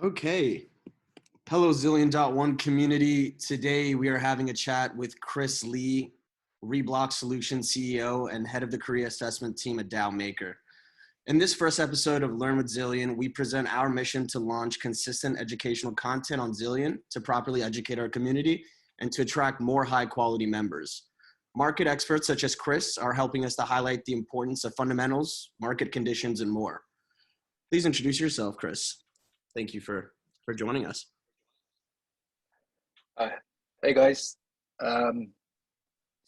Okay. Hello, Xillion.1 community. Today we are having a chat with Chris Lee, ReBlock Solutions CEO and head of the career assessment team at Dow Maker. In this first episode of Learn with Xillion, we present our mission to launch consistent educational content on Xillion to properly educate our community and to attract more high-quality members. Market experts such as Chris are helping us to highlight the importance of fundamentals, market conditions, and more. Please introduce yourself, Chris. Thank you for joining us. Hey guys. Thanks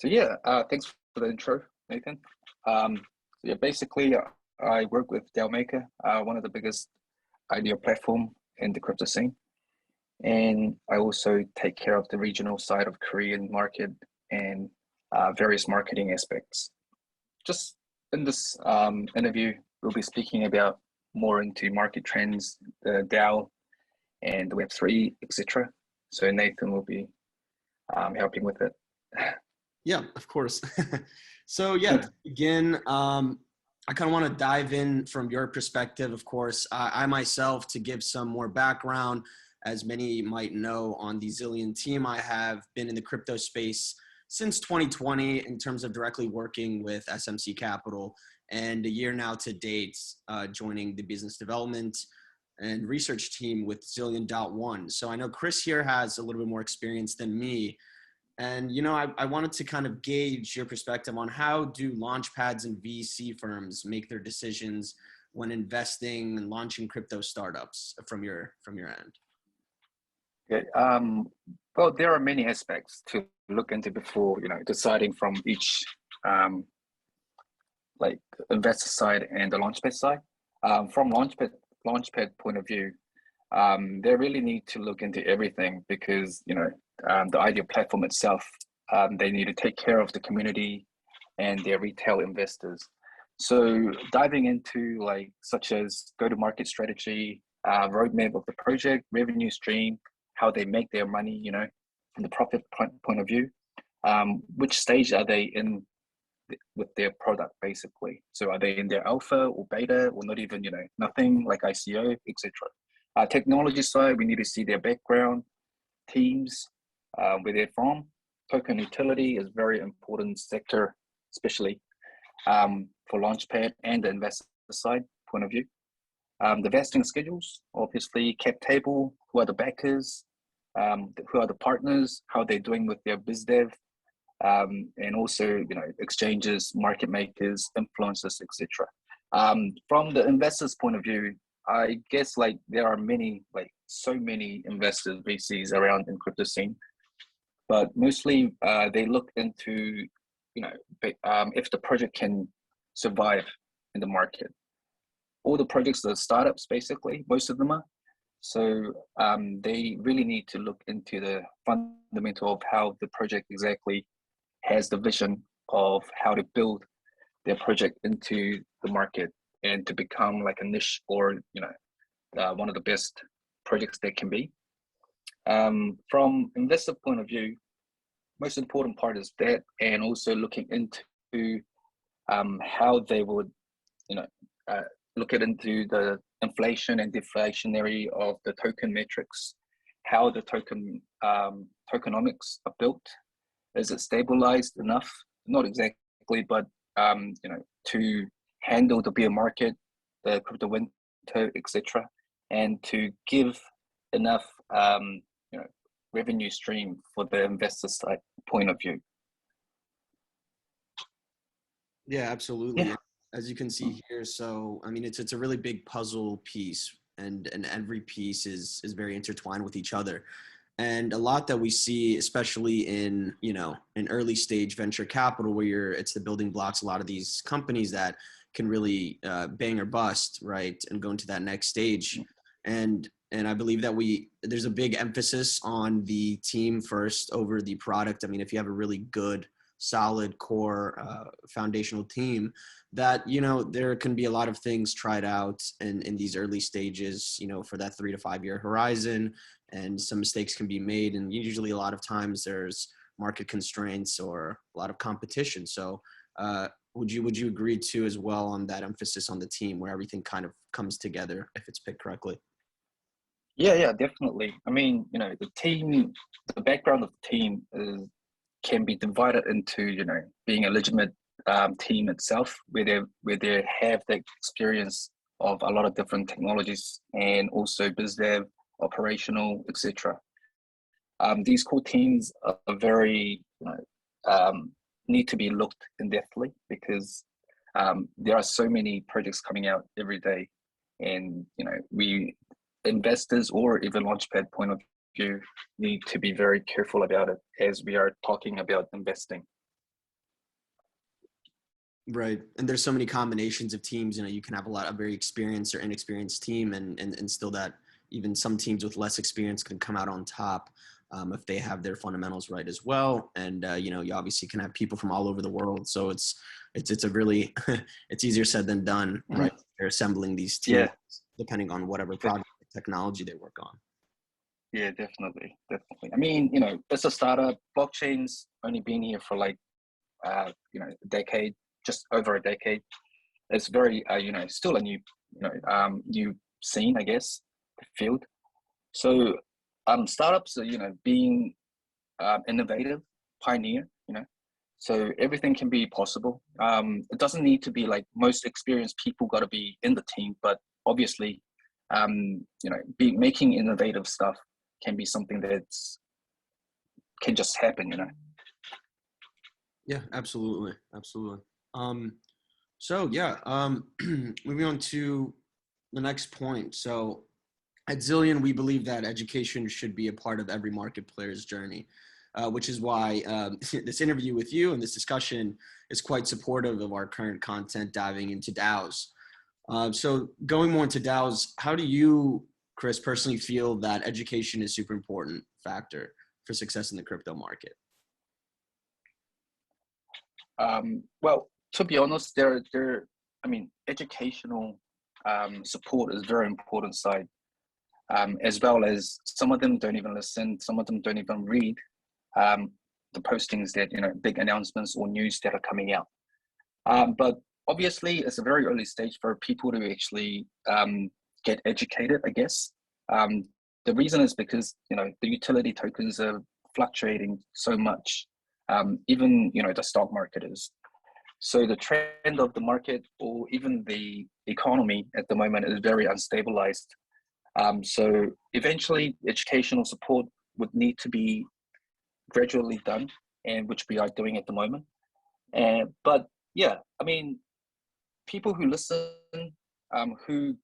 for the intro, Nathan. Basically, I work with Dow Maker, one of the biggest idea platform in the crypto scene, and I also take care of the regional side of Korean market and various marketing aspects. Just in this interview, we'll be speaking about more into market trends, the DAO, and the Web3, etc. So Nathan will be helping with it. Yeah, of course. So to begin, I kind of want to dive in from your perspective, of course. I myself, to give some more background, as many might know, on the Xillion team, I have been in the crypto space since 2020 in terms of directly working with SMC Capital, and a year now to date, joining the business development and research team with Xillion.1. So I know Chris here has a little bit more experience than me. And, I wanted to kind of gauge your perspective on how do launchpads and VC firms make their decisions when investing and launching crypto startups from your end? Okay. Well, there are many aspects to look into before, deciding from each investor side and the launchpad side. From launchpad point of view, they really need to look into everything because the idea platform itself, they need to take care of the community and their retail investors. So diving into such as go-to-market strategy, roadmap of the project, revenue stream, how they make their money, from the profit point of view, which stage are they in with their product basically. So are they in their alpha or beta or not even, nothing like ICO, etc. Technology side, we need to see their background, teams, where they're from. Token utility is very important sector, especially for Launchpad and the investor side point of view. The vesting schedules, obviously cap table, who are the backers, who are the partners, how they're doing with their biz dev, and also, exchanges, market makers, influencers, etc. From the investors' point of view, I guess there are so many investors, VCs around in crypto scene, but mostly they look into, if the project can survive in the market. All the projects are startups, basically, most of them are. So they really need to look into the fundamental of how the project exactly has the vision of how to build their project into the market and to become like a niche or, one of the best projects that can be. From investor point of view, most important part is that, and also looking into how they would, look into the inflation and deflationary of the token metrics, how the tokenomics are built. Is it stabilized enough? Not exactly, but to handle the bear market, the crypto winter, etc., and to give enough revenue stream for the investor side point of view. Yeah, absolutely. Yeah. As you can see here, so I mean, it's a really big puzzle piece, and every piece is very intertwined with each other. And a lot that we see, especially in in early stage venture capital, where it's the building blocks, a lot of these companies that can really bang or bust, right, and go into that next stage. And I believe that there's a big emphasis on the team first over the product. I mean, if you have a really good, solid core foundational team, that there can be a lot of things tried out in these early stages, for that 3 to 5 year horizon, and some mistakes can be made, and usually a lot of times there's market constraints or a lot of competition. So would you agree too as well on that emphasis on the team where everything kind of comes together if it's picked correctly? Yeah, definitely. I mean, the team, the background of the team can be divided into, being a legitimate team itself, where they have the experience of a lot of different technologies and also biz dev, operational, etc. These core teams are very, need to be looked in depthly because there are so many projects coming out every day, and we investors or even launchpad point of view need to be very careful about it as we are talking about investing. Right. And there's so many combinations of teams, you can have a lot of very experienced or inexperienced team and still that even some teams with less experience can come out on top if they have their fundamentals right as well. And, you obviously can have people from all over the world. So it's a really, it's easier said than done, right? They're assembling these teams Yeah, depending on whatever project technology they work on. yeah, definitely. I mean, it's a startup. Blockchain's only been here for like, a decade, just over a decade. It's very, still a new scene, I guess, the field. So, startups are, being innovative, pioneer, so everything can be possible. It doesn't need to be like most experienced people got to be in the team, but obviously, making innovative stuff can be something can just happen, Yeah, absolutely. Absolutely. So yeah, moving on to the next point. So at Xillion, we believe that education should be a part of every market player's journey, which is why this interview with you and this discussion is quite supportive of our current content diving into DAOs. So going more into DAOs, how do you, Chris, personally feel that education is super important factor for success in the crypto market? Well, to be honest, I mean, educational support is very important side, as well as some of them don't even listen, some of them don't even read um, the postings that, big announcements or news that are coming out. But obviously, it's a very early stage for people to actually get educated, I guess. The reason is because, the utility tokens are fluctuating so much, even, the stock market is. So the trend of the market or even the economy at the moment is very unstabilized. So eventually educational support would need to be gradually done, and which we are doing at the moment. But yeah, I mean, people who listen, who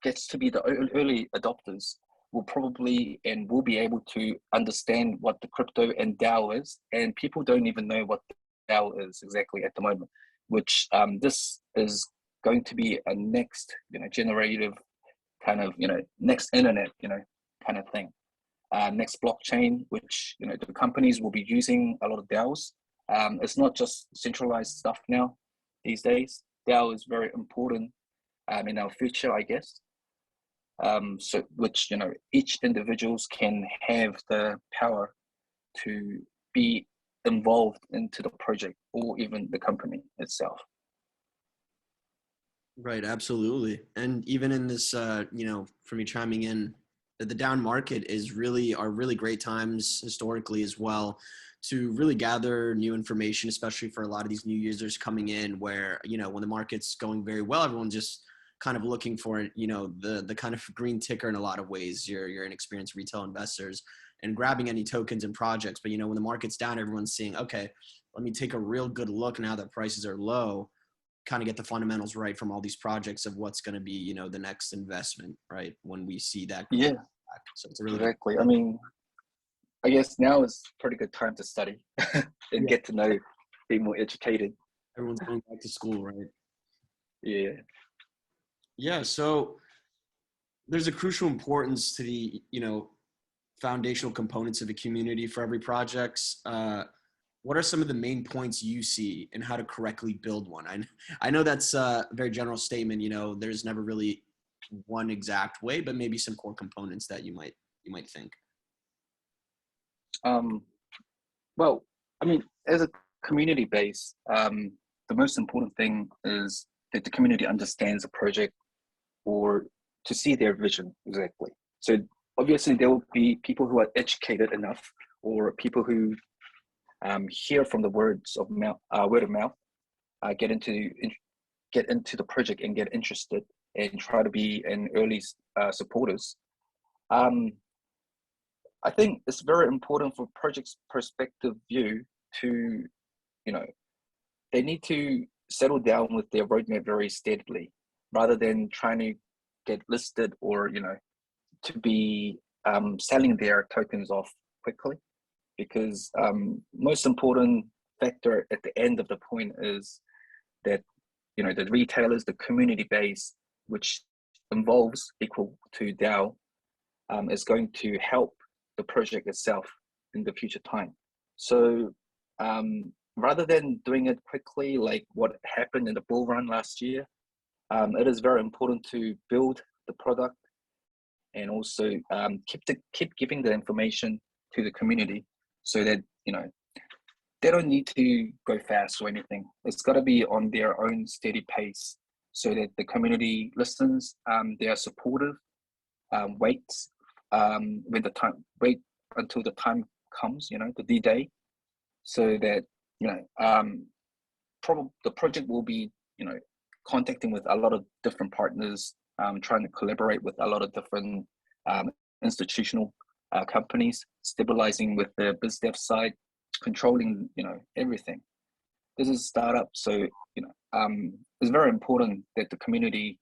gets to be the early adopters will probably and will be able to understand what the crypto and DAO is. And people don't even know what the DAO is exactly at the moment, which this is going to be a next, generative kind of, next internet, kind of thing. Next blockchain, which, the companies will be using a lot of DAOs. It's not just centralized stuff now these days. DAO is very important in our future, I guess. So which, each individuals can have the power to be involved into the project or even the company itself. Right, absolutely. And even in this, for me chiming in, the down market are really great times historically as well to really gather new information, especially for a lot of these new users coming in where, when the market's going very well, everyone's just kind of looking for, the kind of green ticker in a lot of ways. You're inexperienced retail investors and grabbing any tokens and projects. But, when the market's down, everyone's seeing, okay, let me take a real good look now that prices are low, kind of get the fundamentals right from all these projects of what's going to be, the next investment, right? When we see that. Yeah, So it's a really exactly. I mean, I guess now is a pretty good time to study and get to know, be more educated. everyone's going back to school, right? Yeah. Yeah. So there's a crucial importance to the, foundational components of a community for every projects. What are some of the main points you see in how to correctly build one? I know that's a very general statement, there's never really one exact way, but maybe some core components that you might think. Well, I mean, as a community base, the most important thing is that the community understands the project or to see their vision exactly. So obviously there will be people who are educated enough, or people who hear from the word of mouth, get into the project and get interested and try to be an early supporters. Um, I think it's very important for project's perspective view to, they need to settle down with their roadmap very steadily, rather than trying to get listed, or to be selling their tokens off quickly. Because most important factor at the end of the point is that the retailers, the community base, which involves equal to DAO, is going to help the project itself in the future time. So rather than doing it quickly, like what happened in the bull run last year, it is very important to build the product, and also keep giving the information to the community, so that they don't need to go fast or anything. It's got to be on their own steady pace, so that the community listens, they are supportive, waits wait until the time comes, the D-Day, so that the project will be contacting with a lot of different partners, trying to collaborate with a lot of different institutional companies, stabilizing with the biz dev side, controlling everything. This is a startup, so it's very important that the community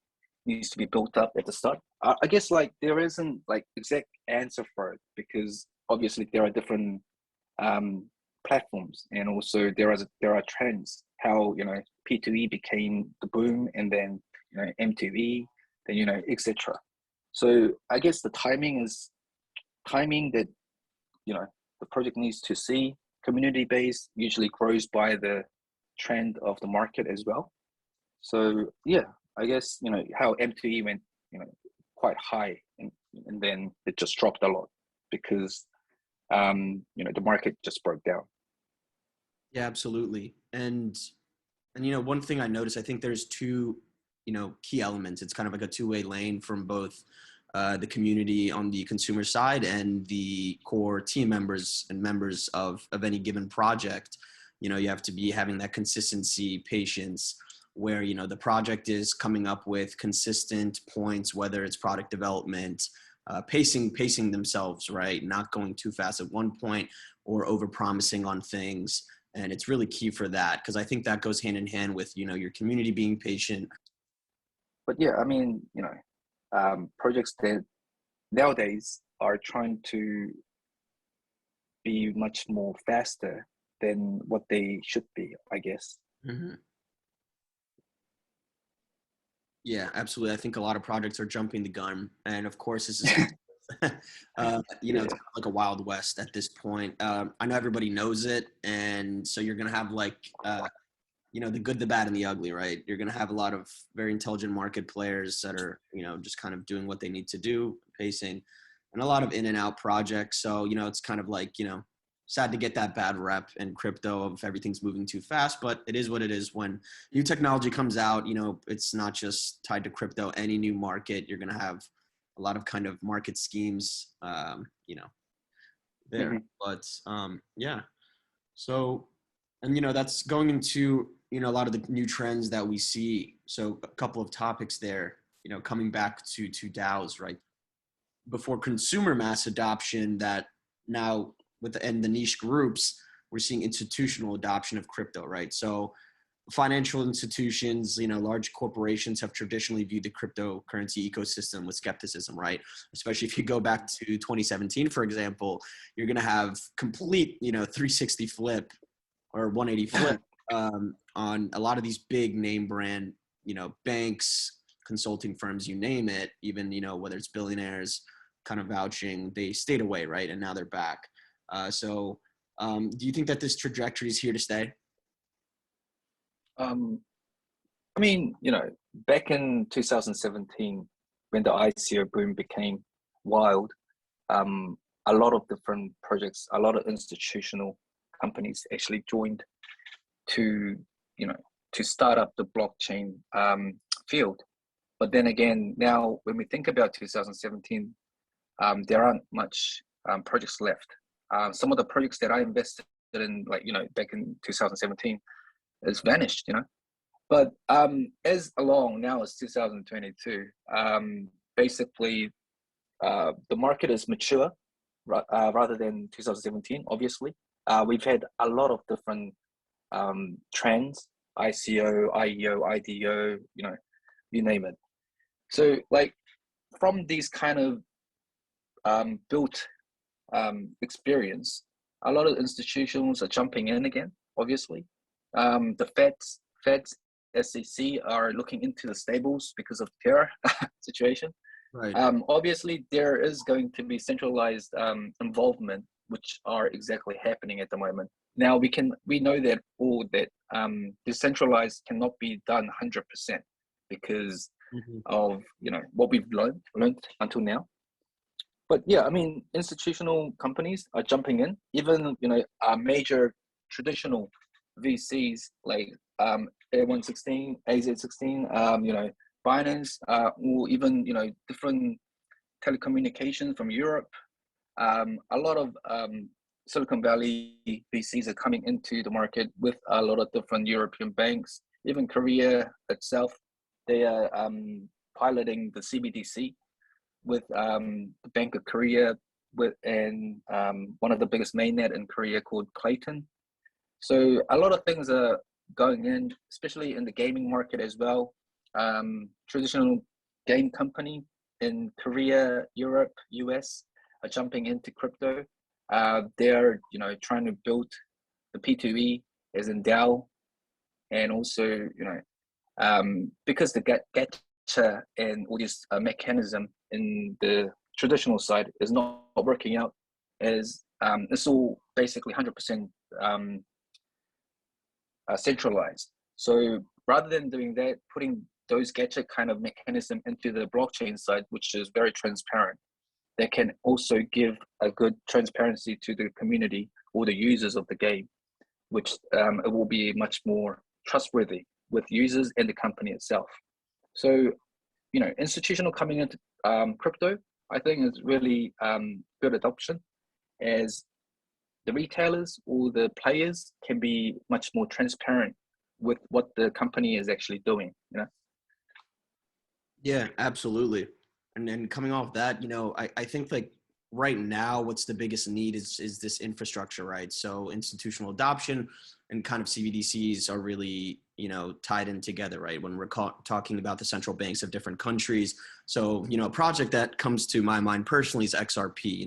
needs to be built up at the start. I guess like there isn't like exact answer for it, because obviously there are different platforms, and also there are trends. How P2E became the boom, and then M2E, then etc. So I guess the timing that the project needs to see. Community base usually grows by the trend of the market as well. So yeah, I guess how M2E went quite high, and then it just dropped a lot, because the market just broke down. Yeah, absolutely. And one thing I noticed, I think there's two key elements. It's kind of like a two-way lane from both the community on the consumer side and the core team members and members of any given project. You have to be having that consistency, patience, where the project is coming up with consistent points, whether it's product development, pacing themselves, right, not going too fast at one point or over promising on things. And it's really key for that, because I think that goes hand in hand with your community being patient. But yeah, I mean projects that nowadays are trying to be much more faster than what they should be, I guess. Mm-hmm. Yeah, absolutely. I think a lot of projects are jumping the gun, and of course, this is it's like a wild west at this point. I know everybody knows it, and so you're gonna have like the good, the bad, and the ugly, right? You're gonna have a lot of very intelligent market players that are just kind of doing what they need to do, pacing, and a lot of in and out projects. So it's kind of like sad to get that bad rep in crypto of everything's moving too fast, but it is what it is. When new technology comes out, it's not just tied to crypto. Any new market, you're going to have a lot of kind of market schemes, there. Mm-hmm. But yeah. So, and that's going into a lot of the new trends that we see. So a couple of topics there, coming back to DAOs, right? Before consumer mass adoption, that now within the niche groups, we're seeing institutional adoption of crypto, right? So financial institutions, large corporations have traditionally viewed the cryptocurrency ecosystem with skepticism, right? Especially if you go back to 2017, for example, you're going to have complete, 360 flip or 180 flip on a lot of these big name brand, banks, consulting firms, you name it, even, whether it's billionaires kind of vouching, they stayed away, right? And now they're back. So do you think that this trajectory is here to stay? I mean, back in 2017, when the ICO boom became wild, a lot of different projects, a lot of institutional companies actually joined to, to start up the blockchain field. But then again, now when we think about 2017, there aren't much projects left. Some of the projects that I invested in, like, back in 2017, has vanished, But as along now as 2022, basically the market is mature rather than 2017, obviously. We've had a lot of different trends, ICO, IEO, IDO, you name it. So like from these kind of built experience, a lot of institutions are jumping in again, obviously. The Feds, SEC are looking into the stables because of terror situation. Right. Obviously, there is going to be centralized involvement, which are exactly happening at the moment. Now we know that decentralized cannot be done 100% because of what we've learned until now. But yeah, I mean, institutional companies are jumping in. Even major traditional VCs like A116, AZ16, Binance, or even different telecommunications from Europe. A lot of Silicon Valley VCs are coming into the market with a lot of different European banks. Even Korea itself, they are piloting the CBDC with the Bank of Korea, and one of the biggest mainnet in Korea called Clayton. So a lot of things are going in, especially in the gaming market as well. Traditional game company in Korea, Europe, US are jumping into crypto. They're trying to build the P2E as in DAO, and also because the gacha and all this mechanism in the traditional side is not working out, as it's all basically 100% centralized. So rather than doing that, putting those gacha kind of mechanism into the blockchain side, which is very transparent, that can also give a good transparency to the community or the users of the game, which it will be much more trustworthy with users and the company itself. So, institutional coming into crypto, I think is really good adoption, as the retailers or the players can be much more transparent with what the company is actually doing, Yeah, absolutely. And then coming off that, I think like right now, what's the biggest need is this infrastructure, right? So institutional adoption and kind of CBDCs are really, tied in together, right? When we're talking about the central banks of different countries. So, a project that comes to my mind personally is XRP.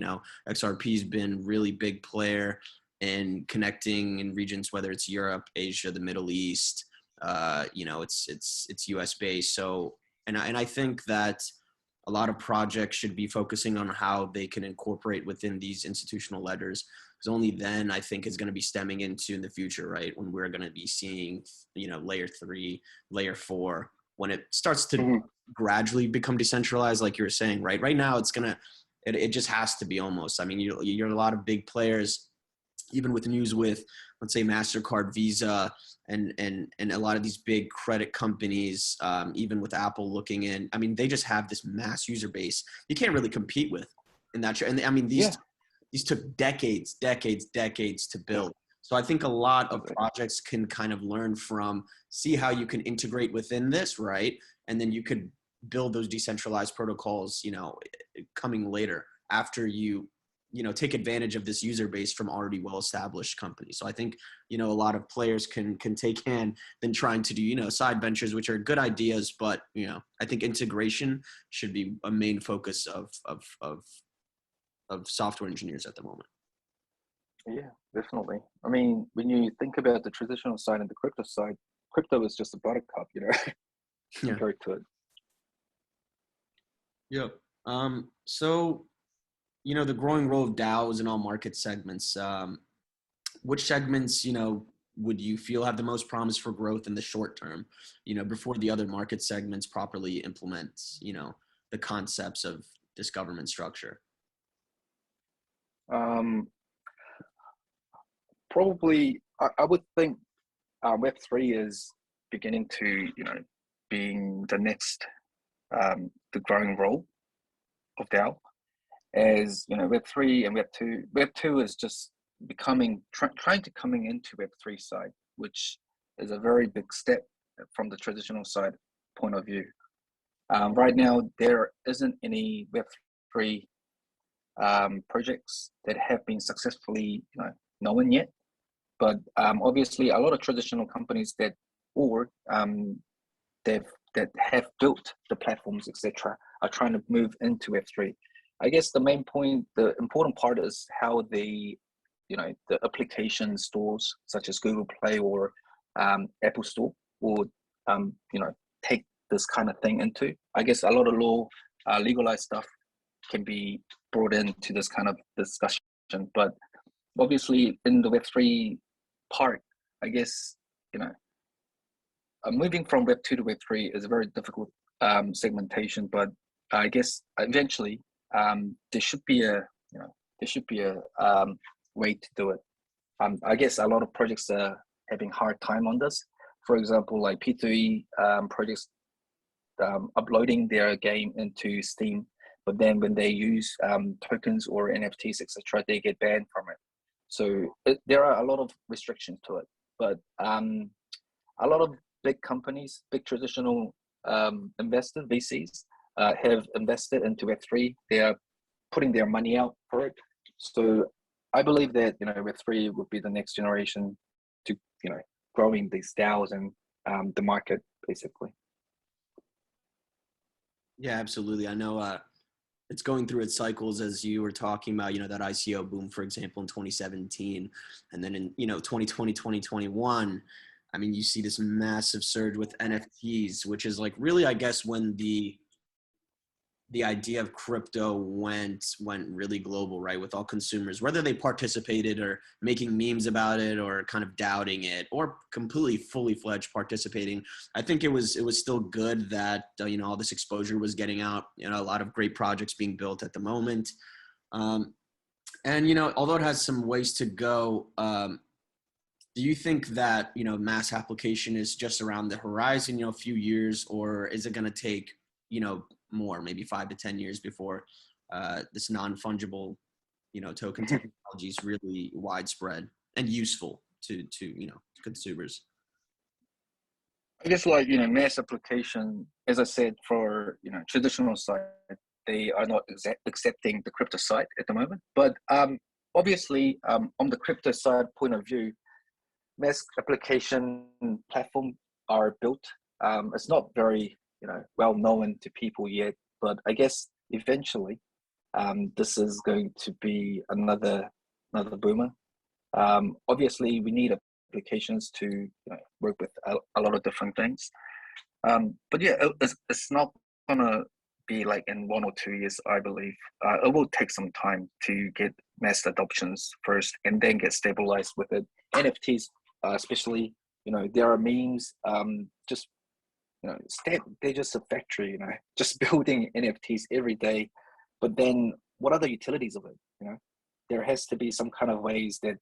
XRP's been really big player in connecting in regions, whether it's Europe, Asia, the Middle East, it's US based. So, and I think that a lot of projects should be focusing on how they can incorporate within these institutional ledgers, because only then I think is going to be stemming into in the future, right? When we're going to be seeing, layer 3, layer 4, when it starts to gradually become decentralized, like you were saying, right? Right now it just has to be almost. I mean, you're a lot of big players, even with news with, let's say, MasterCard, Visa, and a lot of these big credit companies, even with Apple looking in. I mean, they just have this mass user base you can't really compete with in that. And I mean, these took decades to build. So I think a lot of projects can kind of learn from, see how you can integrate within this, right? And then you could build those decentralized protocols, coming later after you take advantage of this user base from already well-established companies. So I think, a lot of players can take hand than trying to do, side ventures, which are good ideas, but, I think integration should be a main focus of software engineers at the moment. Yeah, definitely. I mean, when you think about the traditional side and the crypto side, crypto is just a buttercup, compared to it. Yeah. So, the growing role of DAOs in all market segments, which segments, would you feel have the most promise for growth in the short term, before the other market segments properly implement, the concepts of this government structure? Probably, I would think Web3 is beginning to, being the next, the growing role of DAO. as Web3 and Web2. Web2 is just trying to coming into Web3 side, which is a very big step from the traditional side point of view. Right now, there isn't any Web3 projects that have been successfully known yet, but obviously a lot of traditional companies that have built the platforms, etc., are trying to move into Web3. I guess the important part is how the application stores such as Google Play or Apple Store would take this kind of thing into. I guess a lot of legalized stuff can be brought into this kind of discussion, but obviously in the Web3 part, I guess moving from Web2 to Web3 is a very difficult segmentation, but I guess eventually there should be a way to do it. I guess a lot of projects are having hard time on this. For example, like P2E projects uploading their game into Steam, but then when they use tokens or NFTs, etc., they get banned from it. So there are a lot of restrictions to it. But a lot of big companies, big traditional investors, VCs, have invested into Web3. They are putting their money out for it. So I believe that Web3 would be the next generation to growing these DAOs and the market basically. Yeah, absolutely. I know it's going through its cycles, as you were talking about, that ICO boom, for example, in 2017. And then in, 2020, 2021, I mean, you see this massive surge with NFTs, which is like really, I guess, when the idea of crypto went really global, right? With all consumers, whether they participated or making memes about it or kind of doubting it or completely fully fledged participating. I think it was still good that, all this exposure was getting out, a lot of great projects being built at the moment. And, although it has some ways to go, do you think that, mass application is just around the horizon, a few years, or is it going to take, more, maybe 5 to 10 years before this non-fungible, token technology is really widespread and useful to consumers? I guess mass application, as I said, for traditional side, they are not accepting the crypto side at the moment. But obviously, on the crypto side point of view, mass application platform are built. It's not very well known to people yet, but I guess eventually this is going to be another boomer. Obviously, we need applications to work with a lot of different things. But yeah, it's not gonna be like in 1 or 2 years, I believe. It will take some time to get mass adoptions first and then get stabilized with it. NFTs, especially, there are memes, just they're just a factory, just building NFTs every day. But then what are the utilities of it? There has to be some kind of ways that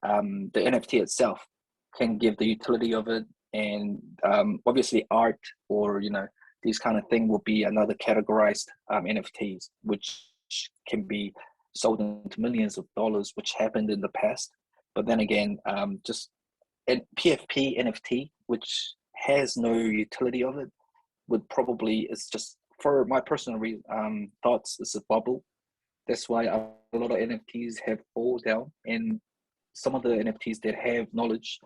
the NFT itself can give the utility of it. And obviously art or, these kind of thing will be another categorized NFTs, which can be sold into millions of dollars, which happened in the past. But then again, just a PFP NFT, which has no utility of it, it's just, for my personal thoughts, it's a bubble. That's why a lot of NFTs have fallen down, and some of the NFTs that have knowledge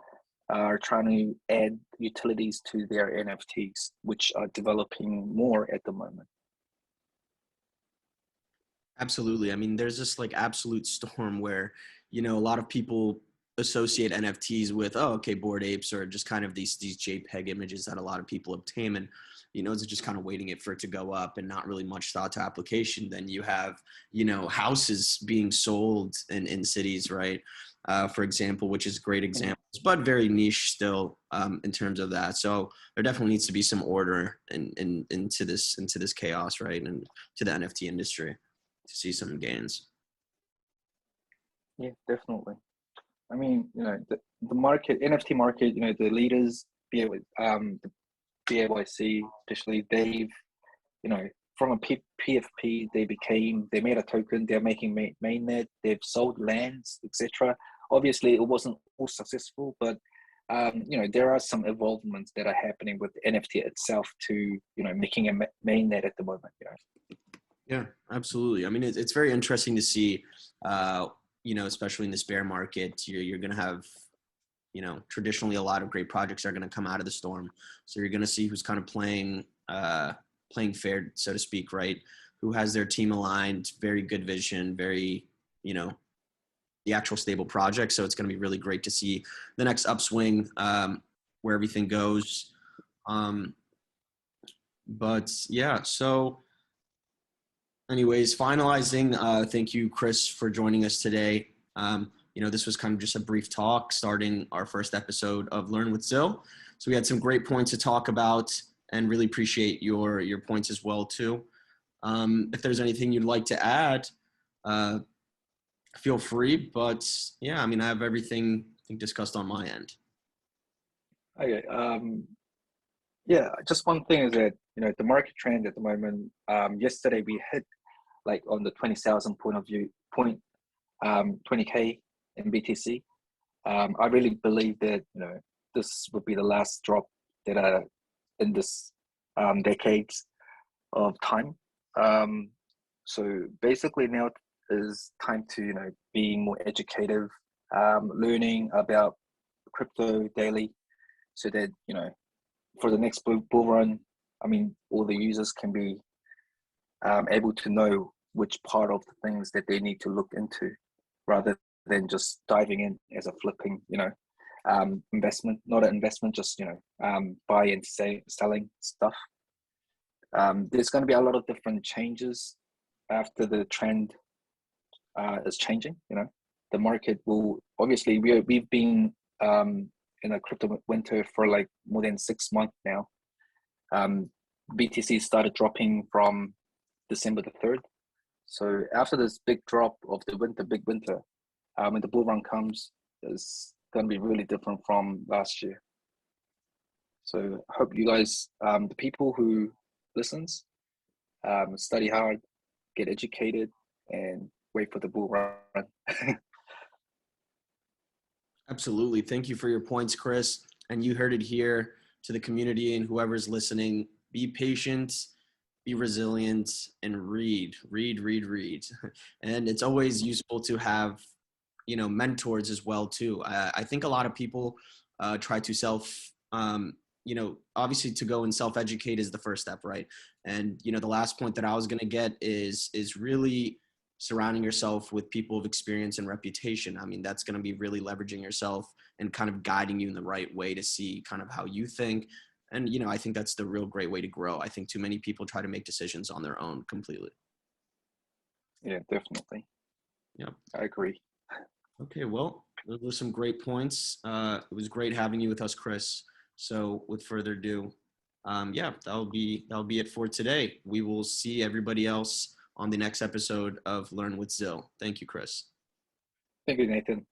are trying to add utilities to their NFTs, which are developing more at the moment. Absolutely. I mean, there's this like absolute storm where, a lot of people associate NFTs with, Bored Apes, or just kind of these JPEG images that a lot of people obtain, and it's just kind of waiting for it to go up and not really much thought to application. Then you have houses being sold in cities, right, for example, which is great examples, but very niche still in terms of that. So there definitely needs to be some order into this chaos, right, and to the NFT industry to see some gains. Yeah, definitely. I mean, the market, NFT market, the leaders, the BAYC, especially, they've, from a PFP, they made a token, they're making mainnet, they've sold lands, etc. Obviously, it wasn't all successful, but there are some evolvements that are happening with NFT itself to, making a mainnet at the moment. Yeah, absolutely. I mean, it's very interesting to see, especially in this bear market, you're going to have, traditionally a lot of great projects are going to come out of the storm. So you're going to see who's kind of playing fair, so to speak, right? Who has their team aligned, very good vision, very, the actual stable project. So it's going to be really great to see the next upswing, where everything goes. But yeah, so anyways, finalizing, thank you, Chris, for joining us today. This was kind of just a brief talk starting our first episode of Learn with Xill. So we had some great points to talk about and really appreciate your points as well too. If there's anything you'd like to add, feel free, but yeah, I mean, I have everything I think discussed on my end. Okay. Yeah, just one thing is that, the market trend at the moment, yesterday we hit like on the 20,000 point of view, 20K in BTC. I really believe that, this would be the last drop that are in this decades of time. So basically now is time to, be more educative, learning about crypto daily so that, for the next bull run, I mean, all the users can be able to know which part of the things that they need to look into rather than just diving in as a flipping, investment, not an investment, just, buy and selling stuff. There's going to be a lot of different changes after the trend is changing. The market will obviously we've been in a crypto winter for like more than 6 months now. BTC started dropping from December the 3rd. So after this big drop of the big winter, when the bull run comes, it's going to be really different from last year. So I hope you guys, the people who listens, study hard, get educated, and wait for the bull run. Absolutely. Thank you for your points, Chris. And you heard it here to the community and whoever's listening. Be patient, be resilient, and read. And it's always useful to have, mentors as well too. I think a lot of people try to obviously to go and self-educate is the first step, right? And, the last point that I was going to get is really surrounding yourself with people of experience and reputation. I mean, that's going to be really leveraging yourself and kind of guiding you in the right way to see kind of how you think. And, I think that's the real great way to grow. I think too many people try to make decisions on their own completely. Yeah, definitely. Yeah, I agree. Okay, well, those were some great points. It was great having you with us, Chris. So with further ado, that'll be it for today. We will see everybody else on the next episode of Learn with Xill. Thank you, Chris. Thank you, Nathan.